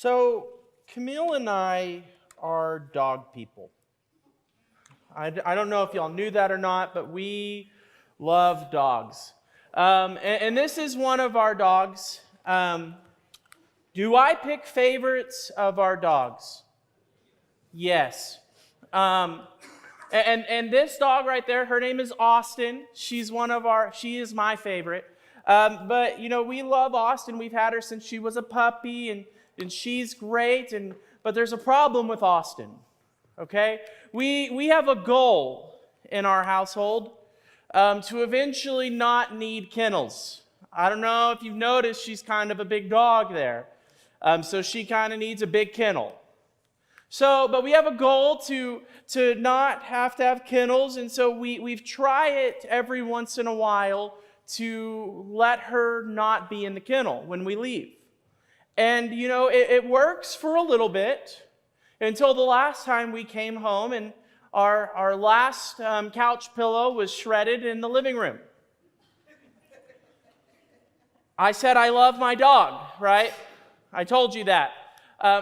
So, Camille and I are dog people. I don't know if y'all knew that or not, but we love dogs. And this is one of our dogs. Do I pick favorites of our dogs? Yes. And this dog right there, her name is Austin. She is my favorite. But we love Austin. We've had her since she was a puppy, and she's great. But there's a problem with Austin. Okay? We have a goal in our household to eventually not need kennels. I don't know if you've noticed, she's kind of a big dog there. So she kind of needs a big kennel. But we have a goal to not have to have kennels, and so we've tried it every once in a while to let her not be in the kennel when we leave. And, it works for a little bit until the last time we came home and our last couch pillow was shredded in the living room. I said I love my dog, right? I told you that.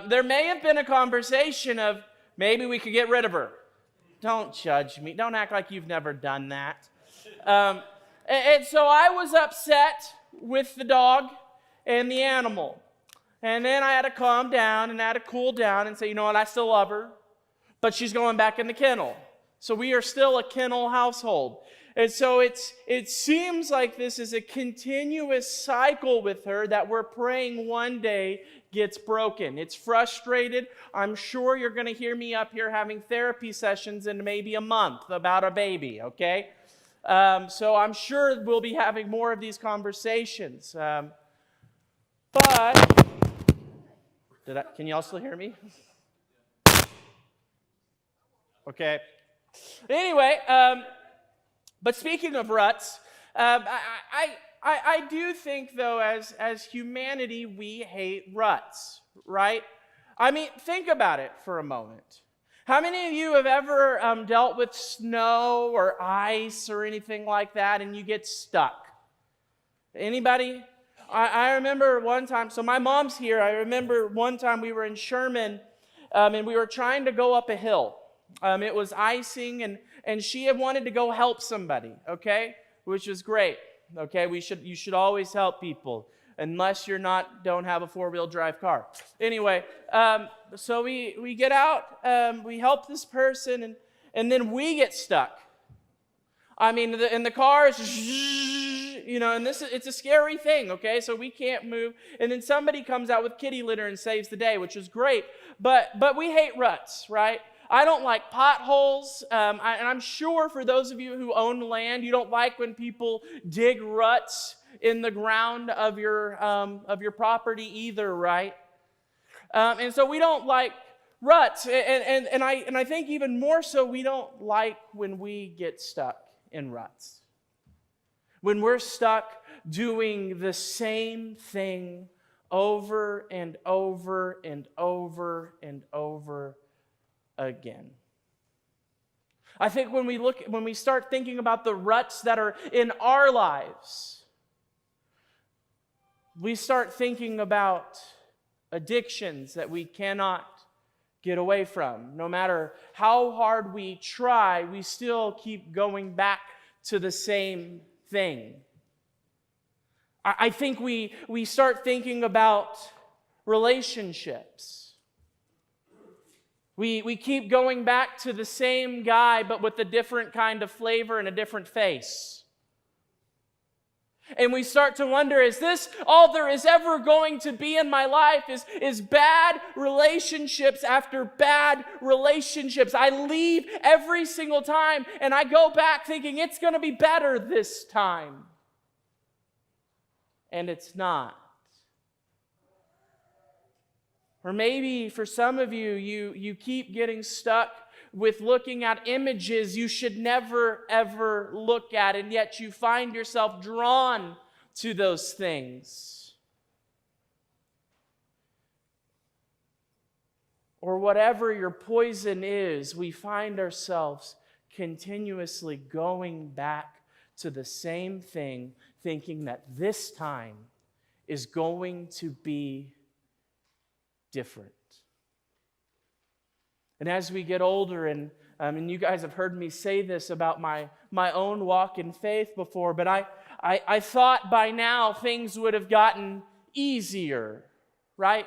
There may have been a conversation of maybe we could get rid of her. Don't judge me. Don't act like you've never done that. And so I was upset with the dog and the animal. And then I had to calm down and I had to cool down and say, you know what, I still love her, but she's going back in the kennel. So we are still a kennel household. And so it seems like this is a continuous cycle with her that we're praying one day gets broken. It's frustrated. I'm sure you're going to hear me up here having therapy sessions in maybe a month about a baby, okay? So I'm sure we'll be having more of these conversations. Can you all still hear me? Okay. Anyway, but speaking of ruts, I do think, though, as humanity, we hate ruts, right? I mean, think about it for a moment. How many of you have ever dealt with snow or ice or anything like that and you get stuck? Anybody? I remember one time, so my mom's here, I remember one time we were in Sherman and we were trying to go up a hill. It was icing and she had wanted to go help somebody, okay? Which was great, okay? You should always help people unless don't have a four-wheel drive car. Anyway, so we get out, we help this person and then we get stuck. I mean, and the car is, and it's a scary thing, okay? So we can't move. And then somebody comes out with kitty litter and saves the day, which is great. But we hate ruts, right? I don't like potholes. And I'm sure for those of you who own land, you don't like when people dig ruts in the ground of your property either, right? And so we don't like ruts. And I think even more so, we don't like when we get stuck in ruts. When we're stuck doing the same thing over and over and over and over again. I think when we start thinking about the ruts that are in our lives, we start thinking about addictions that we cannot get away from. No matter how hard we try, we still keep going back to the same thing. I think we start thinking about relationships. We keep going back to the same guy, but with a different kind of flavor and a different face. And we start to wonder, is this all there is ever going to be in my life? Is bad relationships after bad relationships? I leave every single time and I go back thinking it's going to be better this time. And it's not. Or maybe for some of you, you keep getting stuck with looking at images you should never, ever look at, and yet you find yourself drawn to those things. Or whatever your poison is, we find ourselves continuously going back to the same thing, thinking that this time is going to be different. And as we get older, and you guys have heard me say this about my own walk in faith before, but I thought by now things would have gotten easier, right?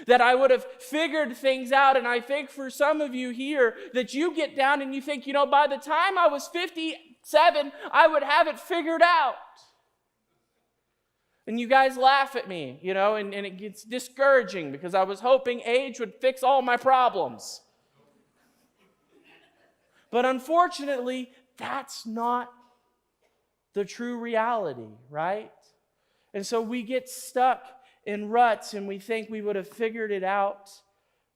That I would have figured things out. And I think for some of you here that you get down and you think, by the time I was 57, I would have it figured out. And you guys laugh at me, and it gets discouraging because I was hoping age would fix all my problems. But unfortunately, that's not the true reality, right? And so we get stuck in ruts and we think we would have figured it out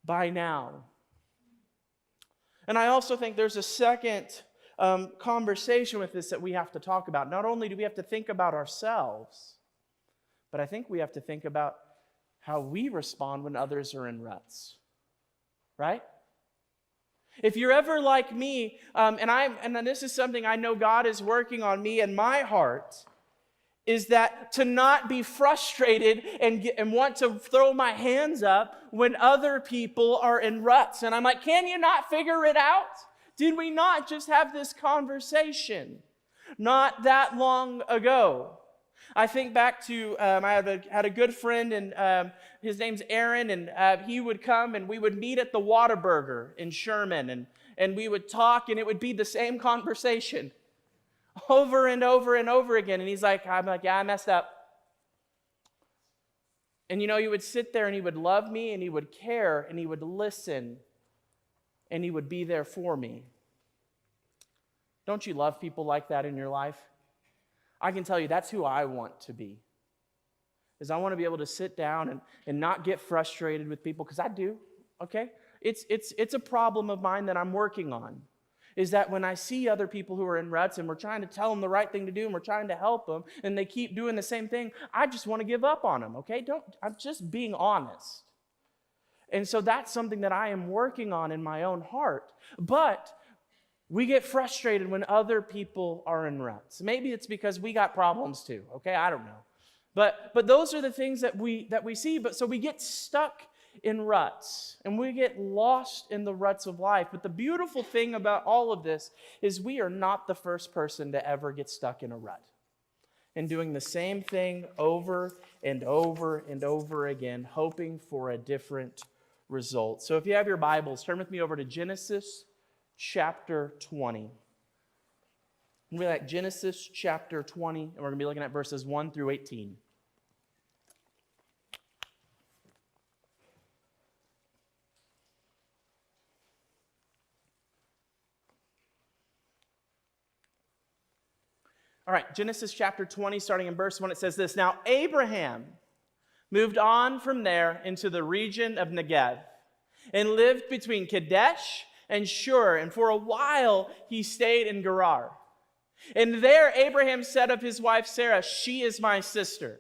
by now. And I also think there's a second conversation with this that we have to talk about. Not only do we have to think about ourselves, but I think we have to think about how we respond when others are in ruts, right? If you're ever like me, and this is something I know God is working on me and my heart, is that to not be frustrated and want to throw my hands up when other people are in ruts. And I'm like, can you not figure it out? Did we not just have this conversation not that long ago? I think back to, I had a good friend, and his name's Aaron, and he would come and we would meet at the Whataburger in Sherman, and we would talk, and it would be the same conversation over and over and over again. And I'm like, yeah, I messed up. And he would sit there and he would love me and he would care and he would listen and he would be there for me. Don't you love people like that in your life? I can tell you that's who I want to be. Is I want to be able to sit down and not get frustrated with people, because I do, okay? It's a problem of mine that I'm working on. Is that when I see other people who are in ruts and we're trying to tell them the right thing to do and we're trying to help them and they keep doing the same thing, I just want to give up on them, okay? I'm just being honest. And so that's something that I am working on in my own heart. But we get frustrated when other people are in ruts. Maybe it's because we got problems too, okay? I don't know. But those are the things that we see. But so we get stuck in ruts, and we get lost in the ruts of life. But the beautiful thing about all of this is we are not the first person to ever get stuck in a rut and doing the same thing over and over and over again, hoping for a different result. So if you have your Bibles, turn with me over to Genesis chapter 20. We're at Genesis chapter 20, and we're going to be looking at verses 1 through 18. All right, Genesis chapter 20, starting in verse 1, it says this. Now Abraham moved on from there into the region of Negev and lived between Kadesh and Shur, and for a while he stayed in Gerar. And there Abraham said of his wife Sarah, "She is my sister."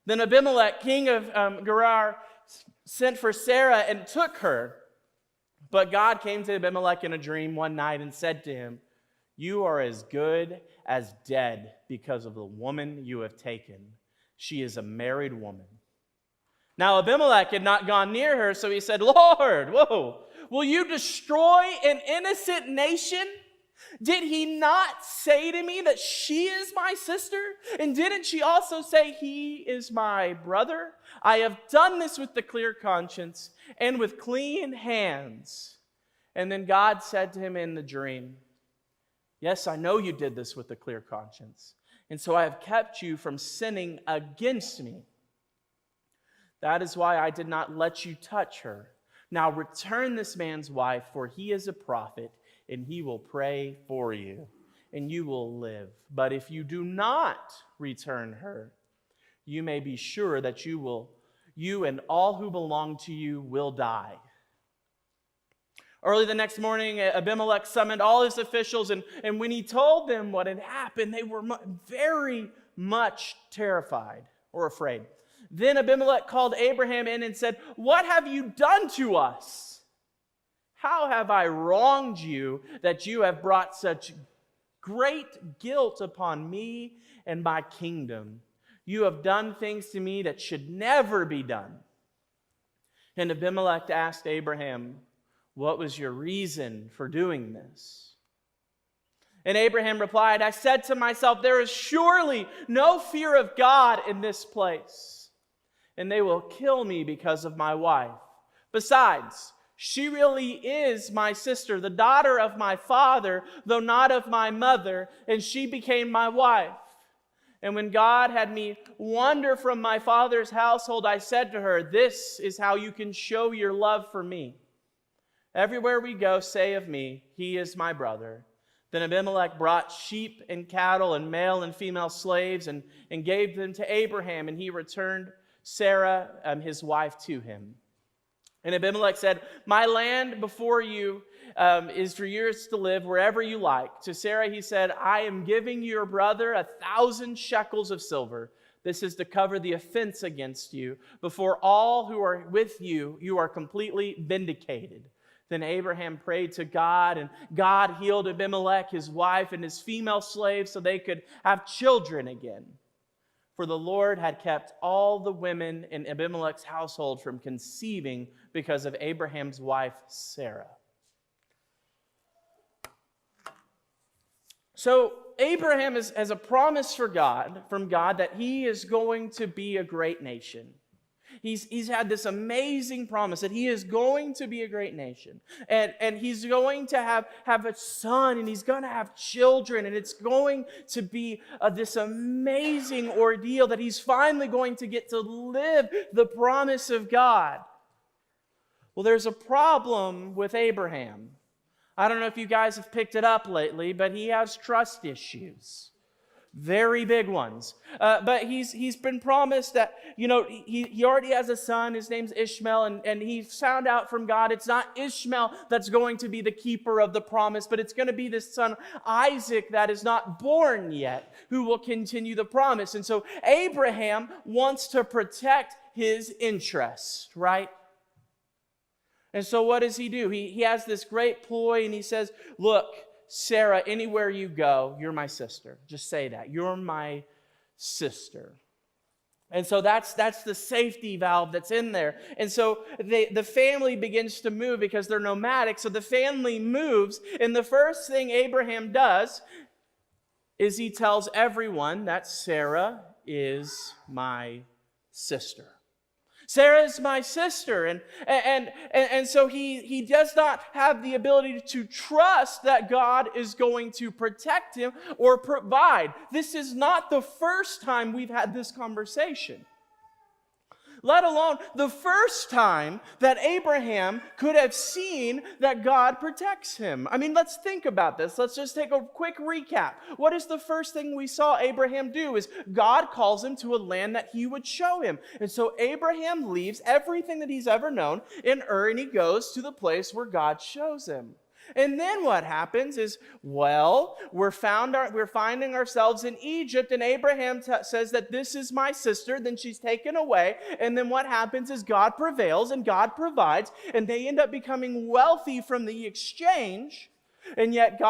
Then Abimelech, king of Gerar, sent for Sarah and took her. But God came to Abimelech in a dream one night and said to him, "You are as good as dead because of the woman you have taken. She is a married woman." Now Abimelech had not gone near her, so he said, "Lord, will you destroy an innocent nation? Did he not say to me that she is my sister? And didn't she also say he is my brother? I have done this with the clear conscience and with clean hands." And then God said to him in the dream, "Yes, I know you did this with a clear conscience, and so I have kept you from sinning against me. That is why I did not let you touch her. Now return this man's wife, for he is a prophet, and he will pray for you, and you will live. But if you do not return her, you may be sure that you and all who belong to you will die." Early the next morning, Abimelech summoned all his officials, and when he told them what had happened, they were very much terrified or afraid. Then Abimelech called Abraham in and said, "What have you done to us? How have I wronged you that you have brought such great guilt upon me and my kingdom? You have done things to me that should never be done." And Abimelech asked Abraham, "What was your reason for doing this?" And Abraham replied, "I said to myself, there is surely no fear of God in this place, and they will kill me because of my wife. Besides, she really is my sister, the daughter of my father, though not of my mother, and she became my wife. And when God had me wander from my father's household, I said to her, 'This is how you can show your love for me. Everywhere we go, say of me, he is my brother.' Then Abimelech brought sheep and cattle and male and female slaves and gave them to Abraham, and he returned Sarah, his wife, to him. And Abimelech said, 'My land before you is for yours to live wherever you like.' To Sarah he said, 'I am giving your brother 1,000 shekels of silver. This is to cover the offense against you. Before all who are with you, you are completely vindicated.' Then Abraham prayed to God, and God healed Abimelech, his wife, and his female slaves so they could have children again. For the Lord had kept all the women in Abimelech's household from conceiving because of Abraham's wife, Sarah." So Abraham has a promise from God that he is going to be a great nation. He's had this amazing promise that he is going to be a great nation. And he's going to have a son, and he's going to have children, and it's going to be this amazing ordeal that he's finally going to get to live the promise of God. Well, there's a problem with Abraham. I don't know if you guys have picked it up lately, but he has trust issues. Very big ones. But he's been promised that, he already has a son. His name's Ishmael, and he found out from God it's not Ishmael that's going to be the keeper of the promise, but it's going to be this son Isaac that is not born yet who will continue the promise. And so Abraham wants to protect his interest, right? And so what does he do? He has this great ploy, and he says, "Look, Sarah, anywhere you go, you're my sister." Just say that. You're my sister. And so that's the safety valve that's in there. And so the family begins to move because they're nomadic. So the family moves, and the first thing Abraham does is he tells everyone that Sarah is my sister. Sarah is my sister. And so he does not have the ability to trust that God is going to protect him or provide. This is not the first time we've had this conversation. Let alone the first time that Abraham could have seen that God protects him. I mean, let's think about this. Let's just take a quick recap. What is the first thing we saw Abraham do? Is God calls him to a land that he would show him. And so Abraham leaves everything that he's ever known in Ur, and he goes to the place where God shows him. And then what happens is, we're finding ourselves in Egypt, and Abraham says that this is my sister. Then she's taken away, and then what happens is God prevails and God provides, and they end up becoming wealthy from the exchange. And yet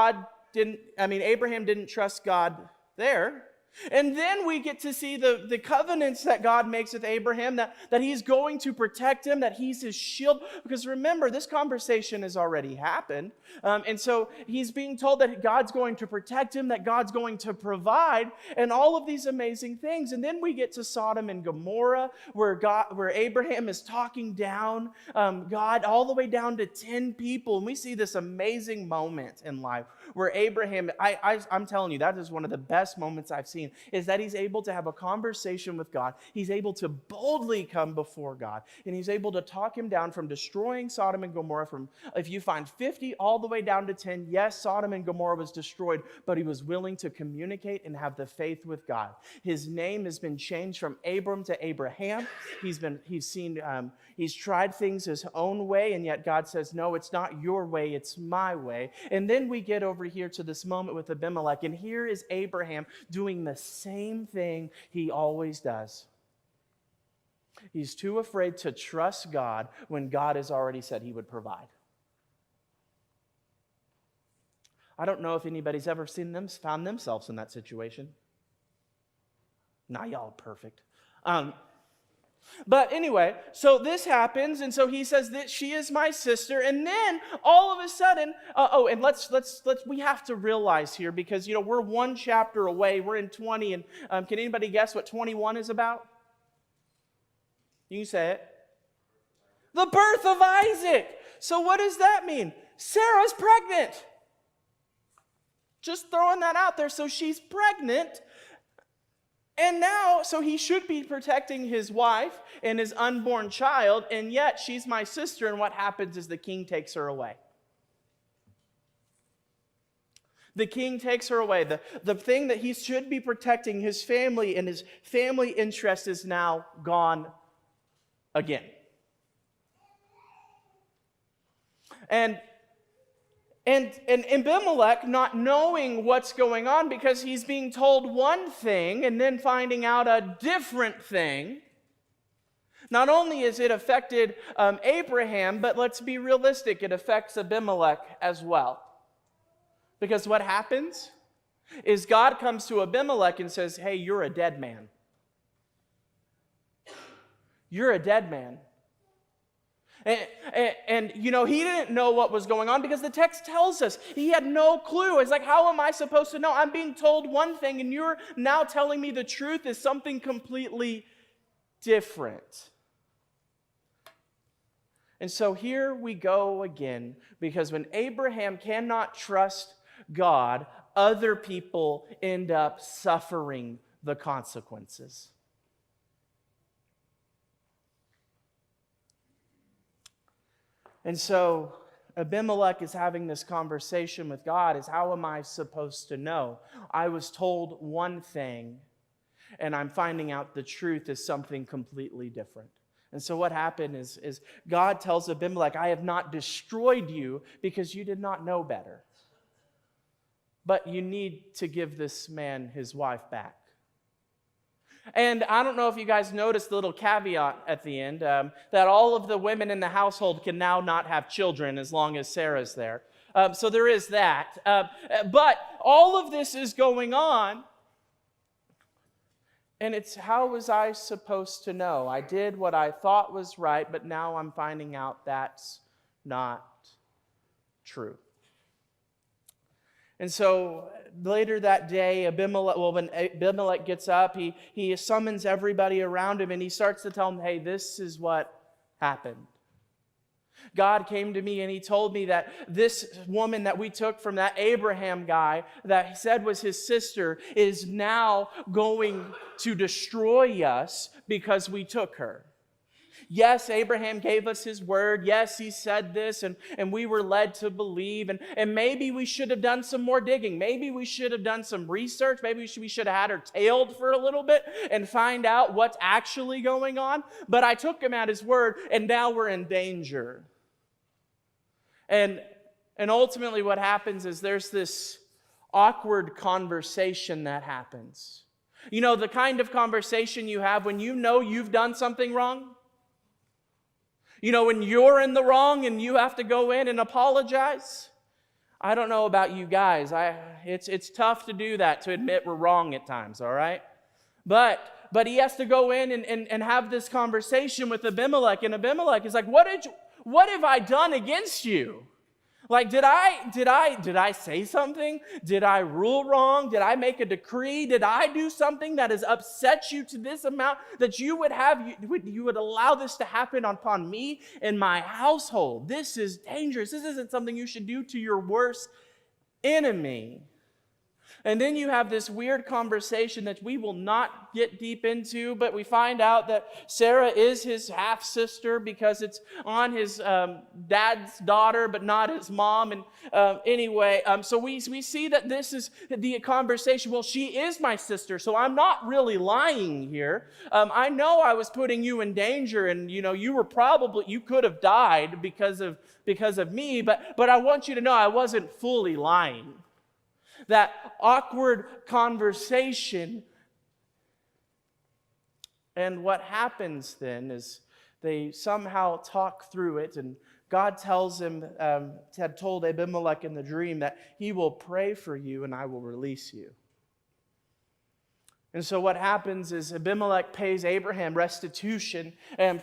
Abraham didn't trust God there. And then we get to see the covenants that God makes with Abraham, that he's going to protect him, that he's his shield. Because remember, this conversation has already happened. And so he's being told that God's going to protect him, that God's going to provide, and all of these amazing things. And then we get to Sodom and Gomorrah, where Abraham is talking down God all the way down to 10 people. And we see this amazing moment in life where Abraham, I'm telling you, that is one of the best moments I've seen, is that he's able to have a conversation with God. He's able to boldly come before God, and he's able to talk him down from destroying Sodom and Gomorrah from, if you find 50 all the way down to 10. Yes, Sodom and Gomorrah was destroyed, but he was willing to communicate and have the faith with God. His name has been changed from Abram to Abraham. He's tried things his own way, and yet God says, "No, it's not your way, it's my way." And then we get over here to this moment with Abimelech, and here is Abraham doing the same thing he always does. He's too afraid to trust God when God has already said he would provide. I don't know if anybody's ever found themselves in that situation. Not y'all are perfect. But anyway, so this happens, and so he says that she is my sister, and then all of a sudden, and let's we have to realize here, because we're one chapter away. We're in 20, and can anybody guess what 21 is about? You can say it. The birth of Isaac. So what does that mean? Sarah's pregnant. Just throwing that out there. So she's pregnant. And now, so he should be protecting his wife and his unborn child, and yet she's my sister, and what happens is the king takes her away. The king takes her away. The thing that he should be protecting, his family and his family interest, is now gone again. And Abimelech, not knowing what's going on, because he's being told one thing and then finding out a different thing, not only has it affected Abraham, but let's be realistic, it affects Abimelech as well. Because what happens is God comes to Abimelech and says, hey, you're a dead man. You're a dead man. And he didn't know what was going on, because the text tells us he had no clue. It's like, how am I supposed to know? I'm being told one thing, and you're now telling me the truth is something completely different. And so here we go again, because when Abraham cannot trust God, other people end up suffering the consequences. And so Abimelech is having this conversation with God, is how am I supposed to know? I was told one thing, and I'm finding out the truth is something completely different. And so what happened is God tells Abimelech, I have not destroyed you because you did not know better. But you need to give this man his wife back. And I don't know if you guys noticed the little caveat at the end, that all of the women in the household can now not have children as long as Sarah's there. So there is that. But all of this is going on, and it's, how was I supposed to know? I did what I thought was right, but now I'm finding out that's not true. And so later that day, when Abimelech gets up, he summons everybody around him, and he starts to tell them, hey, this is what happened. God came to me and he told me that this woman that we took from that Abraham guy that he said was his sister is now going to destroy us because we took her. Yes, Abraham gave us his word. Yes, he said this, and we were led to believe. And maybe we should have done some more digging. Maybe we should have done some research. Maybe we should have had her tailed for a little bit and find out what's actually going on. But I took him at his word, and now we're in danger. And ultimately what happens is there's this awkward conversation that happens. You know, the kind of conversation you have when you know you've done something wrong. You know, when you're in the wrong and you have to go in and apologize. I don't know about you guys. It's tough to do that, to admit we're wrong at times, all right? But he has to go in and have this conversation with Abimelech, and Abimelech is like, what have I done against you? Like, did I say something? Did I rule wrong? Did I make a decree? Did I do something that has upset you to this amount that you would allow this to happen upon me and my household? This is dangerous. This isn't something you should do to your worst enemy. And then you have this weird conversation that we will not get deep into, but we find out that Sarah is his half-sister because it's on his dad's daughter, but not his mom. And anyway, so we see that this is the conversation. Well, she is my sister, so I'm not really lying here. I know I was putting you in danger, and you could have died because of me, but I want you to know I wasn't fully lying. That awkward conversation. And what happens then is they somehow talk through it, and God tells him, had told Abimelech in the dream that he will pray for you and I will release you. And so what happens is Abimelech pays Abraham restitution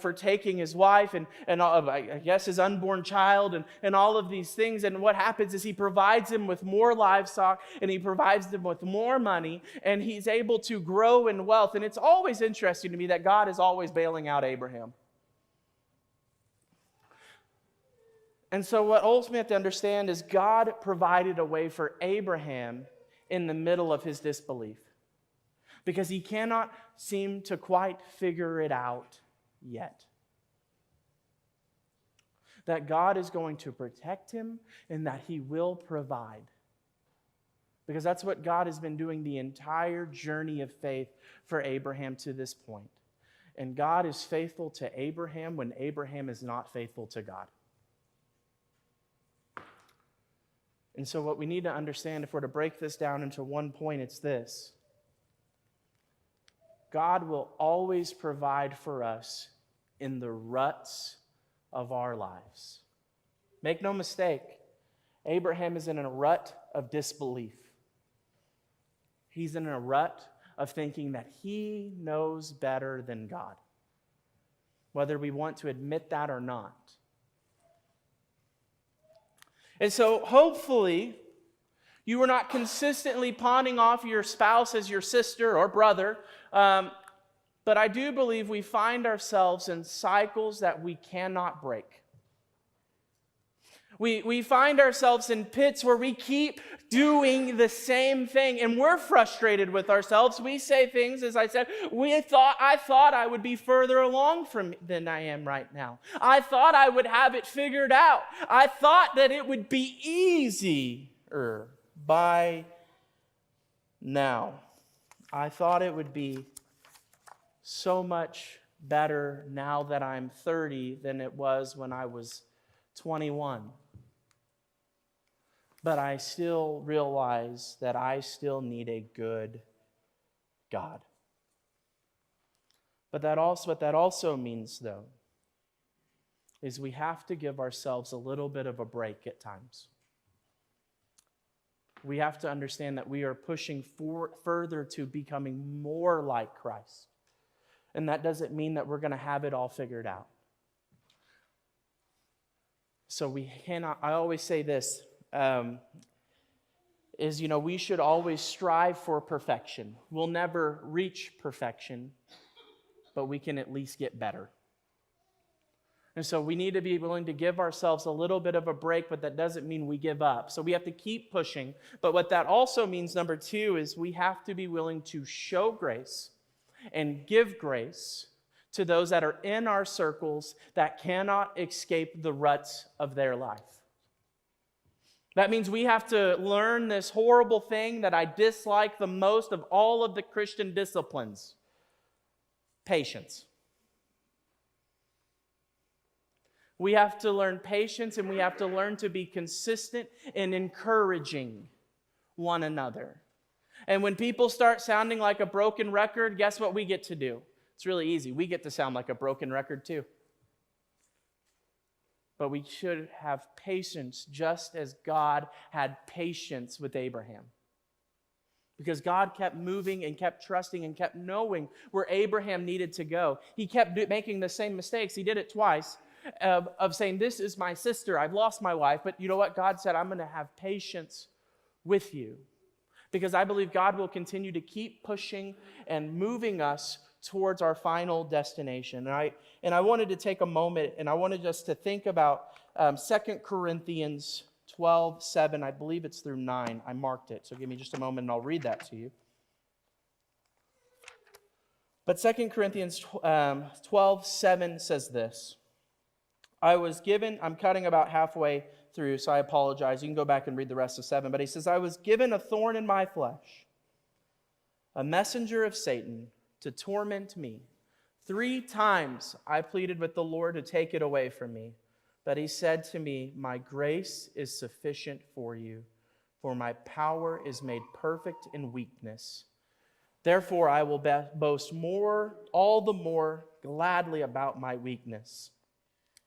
for taking his wife and I guess his unborn child and all of these things. And what happens is he provides him with more livestock and he provides them with more money and he's able to grow in wealth. And it's always interesting to me that God is always bailing out Abraham. And so what ultimately we have to understand is God provided a way for Abraham in the middle of his disbelief, because he cannot seem to quite figure it out yet. That God is going to protect him and that he will provide. Because that's what God has been doing the entire journey of faith for Abraham to this point. And God is faithful to Abraham when Abraham is not faithful to God. And so what we need to understand, if we're to break this down into one point, it's this. God will always provide for us in the ruts of our lives. Make no mistake, Abraham is in a rut of disbelief. He's in a rut of thinking that he knows better than God, whether we want to admit that or not. And so hopefully you are not consistently pawning off your spouse as your sister or brother, but I do believe we find ourselves in cycles that we cannot break. We find ourselves in pits where we keep doing the same thing, and we're frustrated with ourselves. We say things, as I said, I thought I would be further along than I am right now. I thought I would have it figured out. I thought that it would be easier by now. I thought it would be so much better now that I'm 30 than it was when I was 21. But I still realize that I still need a good God. But what that also means, though, is we have to give ourselves a little bit of a break at times. We have to understand that we are pushing further to becoming more like Christ. And that doesn't mean that we're going to have it all figured out. So we cannot, I always say this, we should always strive for perfection. We'll never reach perfection, but we can at least get better. And so we need to be willing to give ourselves a little bit of a break, but that doesn't mean we give up. So we have to keep pushing. But what that also means, number 2, is we have to be willing to show grace and give grace to those that are in our circles that cannot escape the ruts of their life. That means we have to learn this horrible thing that I dislike the most of all of the Christian disciplines: patience. We have to learn patience, and we have to learn to be consistent in encouraging one another. And when people start sounding like a broken record, guess what we get to do? It's really easy. We get to sound like a broken record too. But we should have patience just as God had patience with Abraham. Because God kept moving and kept trusting and kept knowing where Abraham needed to go. He kept making the same mistakes. He did it twice of saying, this is my sister. I've lost my wife. But you know what? God said, I'm going to have patience with you. Because I believe God will continue to keep pushing and moving us towards our final destination. And I wanted to take a moment, and I wanted us to think about 2 Corinthians 12:7. I believe it's through 9. I marked it, so give me just a moment and I'll read that to you. But 2 Corinthians 12:7 says this. I'm cutting about halfway through, so I apologize. You can go back and read the rest of 7. But he says, I was given a thorn in my flesh, a messenger of Satan to torment me. 3 times I pleaded with the Lord to take it away from me. But he said to me, my grace is sufficient for you, for my power is made perfect in weakness. Therefore I will boast all the more gladly about my weakness,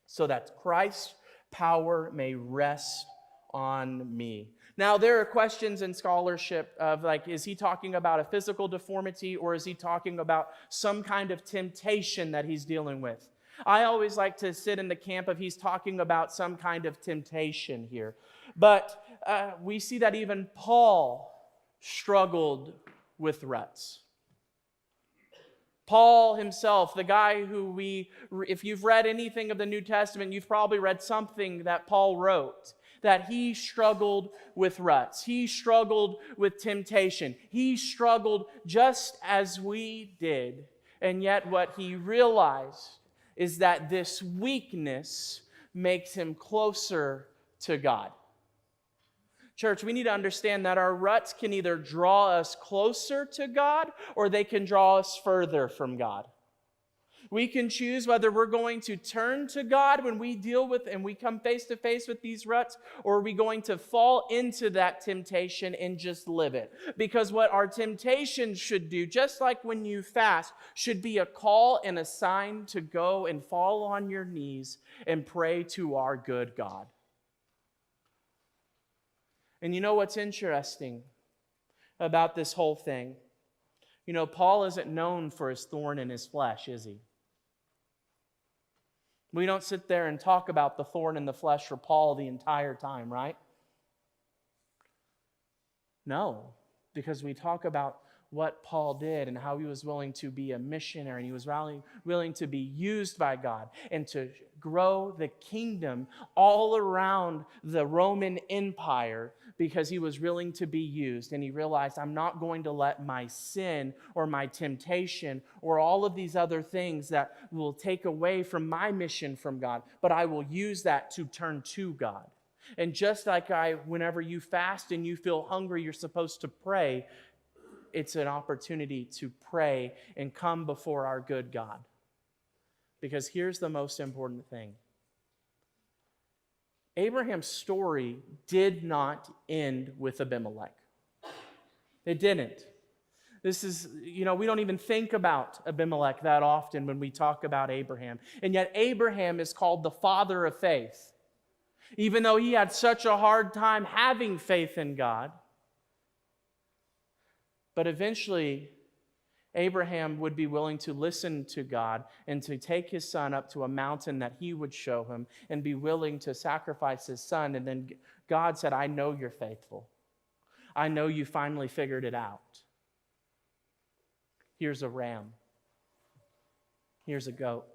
so that Christ's power may rest on me. Now, there are questions in scholarship of like, is he talking about a physical deformity or is he talking about some kind of temptation that he's dealing with? I always like to sit in the camp of he's talking about some kind of temptation here. But we see that even Paul struggled with ruts. Paul himself, the guy who if you've read anything of the New Testament, you've probably read something that Paul wrote, that he struggled with ruts. He struggled with temptation. He struggled just as we did. And yet what he realized is that this weakness makes him closer to God. Church, we need to understand that our ruts can either draw us closer to God or they can draw us further from God. We can choose whether we're going to turn to God when we deal with and we come face to face with these ruts, or are we going to fall into that temptation and just live it? Because what our temptation should do, just like when you fast, should be a call and a sign to go and fall on your knees and pray to our good God. And you know what's interesting about this whole thing? You know, Paul isn't known for his thorn in his flesh, is he? We don't sit there and talk about the thorn in the flesh for Paul the entire time, right? No, because we talk about what Paul did and how he was willing to be a missionary and he was willing to be used by God and to grow the kingdom all around the Roman Empire because he was willing to be used. And he realized, I'm not going to let my sin or my temptation or all of these other things that will take away from my mission from God, but I will use that to turn to God. And just like whenever you fast and you feel hungry, you're supposed to pray. It's an opportunity to pray and come before our good God. Because here's the most important thing. Abraham's story did not end with Abimelech. It didn't. This is, we don't even think about Abimelech that often when we talk about Abraham. And yet Abraham is called the father of faith. Even though he had such a hard time having faith in God. But eventually, Abraham would be willing to listen to God and to take his son up to a mountain that he would show him and be willing to sacrifice his son. And then God said, I know you're faithful. I know you finally figured it out. Here's a ram. Here's a goat.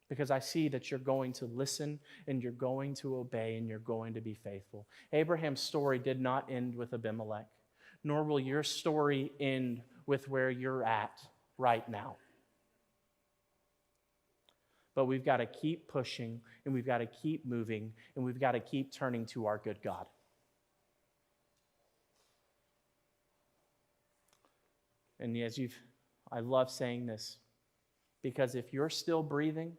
Because I see that you're going to listen and you're going to obey and you're going to be faithful. Abraham's story did not end with Abimelech, nor will your story end with where you're at right now. But we've got to keep pushing and we've got to keep moving and we've got to keep turning to our good God. And I love saying this because if you're still breathing,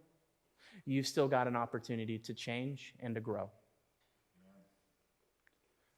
you've still got an opportunity to change and to grow.